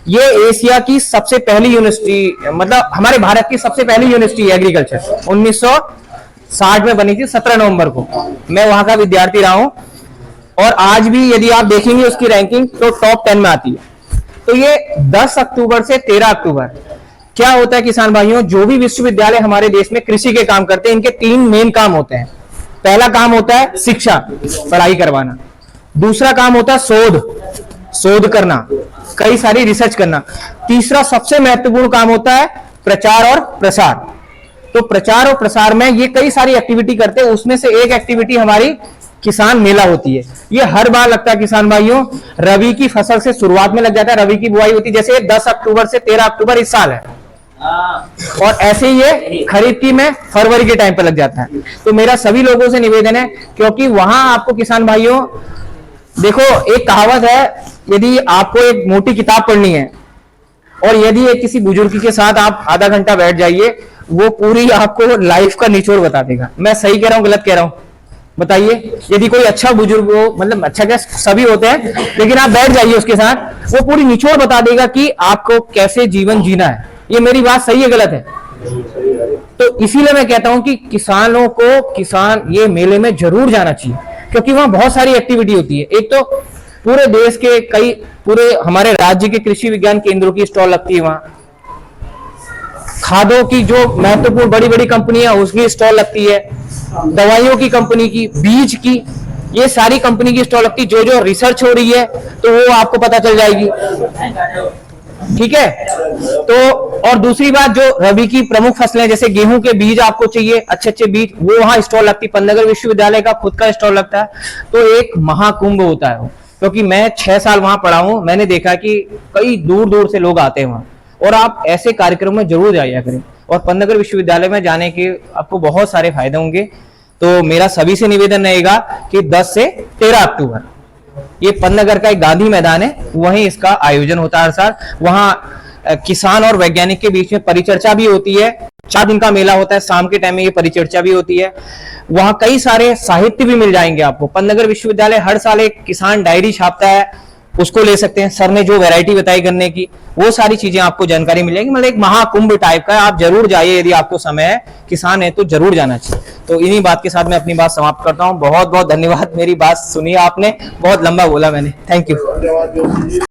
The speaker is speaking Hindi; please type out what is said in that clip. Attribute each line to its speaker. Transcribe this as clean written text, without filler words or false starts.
Speaker 1: ये एशिया की सबसे पहली यूनिवर्सिटी, मतलब हमारे भारत की सबसे पहली यूनिवर्सिटी एग्रीकल्चर 1960 में बनी थी 17 नवंबर को। मैं वहां का विद्यार्थी रहा हूं और आज भी यदि आप देखेंगे उसकी रैंकिंग तो टॉप 10 में आती है। तो ये 10 अक्टूबर से 13 अक्टूबर क्या होता है किसान भाइयों, जो भी विश्वविद्यालय हमारे देश में कृषि के काम करते हैं, इनके 3 मेन काम होते हैं। पहला काम होता है शिक्षा, पढ़ाई करवाना। दूसरा काम होता है शोध करना, कई सारी रिसर्च करना। तीसरा सबसे महत्वपूर्ण काम होता है प्रचार और प्रसार। तो प्रचार और प्रसार में ये कई सारी एक्टिविटी करते हैं, उसमें से एक एक्टिविटी हमारी किसान मेला होती है। ये हर बार लगता है किसान भाइयों, रबी की फसल से शुरुआत में लग जाता है, रबी की बुआई होती है, जैसे 10 अक्टूबर से 13 अक्टूबर इस साल है, और ऐसे ही ये खरीफ की में फरवरी के टाइम पर लग जाता है। तो मेरा सभी लोगों से निवेदन है, क्योंकि वहां आपको किसान भाइयों देखो, एक कहावत है, यदि आपको एक मोटी किताब पढ़नी है और यदि एक किसी बुजुर्ग के साथ आप आधा घंटा बैठ जाइए, वो पूरी आपको लाइफ का निचोड़ बता देगा। मैं सही कह रहा हूं गलत कह रहा हूं बताइए? यदि कोई अच्छा बुजुर्ग हो, मतलब अच्छा क्या सभी होते हैं, लेकिन आप बैठ जाइए उसके साथ, वो पूरी निचोड़ बता देगा कि आपको कैसे जीवन जीना है। ये मेरी बात सही है गलत है? तो इसीलिए मैं कहता हूं कि किसानों को ये मेले में जरूर जाना चाहिए, क्योंकि वहां बहुत सारी एक्टिविटी होती है। एक तो पूरे देश के पूरे हमारे राज्य के कृषि विज्ञान केंद्रों की स्टॉल लगती है वहां, खादों की जो महत्वपूर्ण बड़ी बड़ी कंपनियां उसकी स्टॉल लगती है, दवाइयों की कंपनी की, बीज की, ये सारी कंपनी की स्टॉल लगती है। जो जो रिसर्च हो रही है तो वो आपको पता चल जाएगी, ठीक है? तो और दूसरी बात, जो रबी की प्रमुख फसलें जैसे गेहूं के बीज आपको चाहिए, अच्छे अच्छे बीज, वो वहां स्टॉल लगती है। पन्नागर विश्वविद्यालय का खुद का स्टॉल लगता है। तो एक महाकुंभ होता है, क्योंकि मैं 6 साल वहां पढ़ा हूं, मैंने देखा कि कई दूर दूर से लोग आते हैं वहां, और आप ऐसे कार्यक्रम में जरूर जाया करें। और पन्नागर विश्वविद्यालय में जाने के आपको बहुत सारे फायदे होंगे। तो मेरा सभी से निवेदन रहेगा कि 10 से 13 अक्टूबर ये पन्नागर का एक गांधी मैदान है, वहीं इसका आयोजन होता है हर साल। वहां किसान और वैज्ञानिक के बीच में परिचर्चा भी होती है। 4 दिन का मेला होता है, शाम के टाइम में ये परिचर्चा भी होती है। वहां कई सारे साहित्य भी मिल जाएंगे आपको। पन्नागर विश्वविद्यालय हर साल एक किसान डायरी छापता है, उसको ले सकते हैं। सर ने जो वैरायटी बताई गन्ने की, वो सारी चीजें आपको जानकारी मिलेगी। मतलब एक महाकुंभ टाइप का है, आप जरूर जाइए यदि आपको समय है, किसान है तो जरूर जाना चाहिए। तो इन्हीं बात के साथ मैं अपनी बात समाप्त करता हूं। बहुत बहुत धन्यवाद, मेरी बात सुनी आपने, बहुत लंबा बोला मैंने, थैंक यू।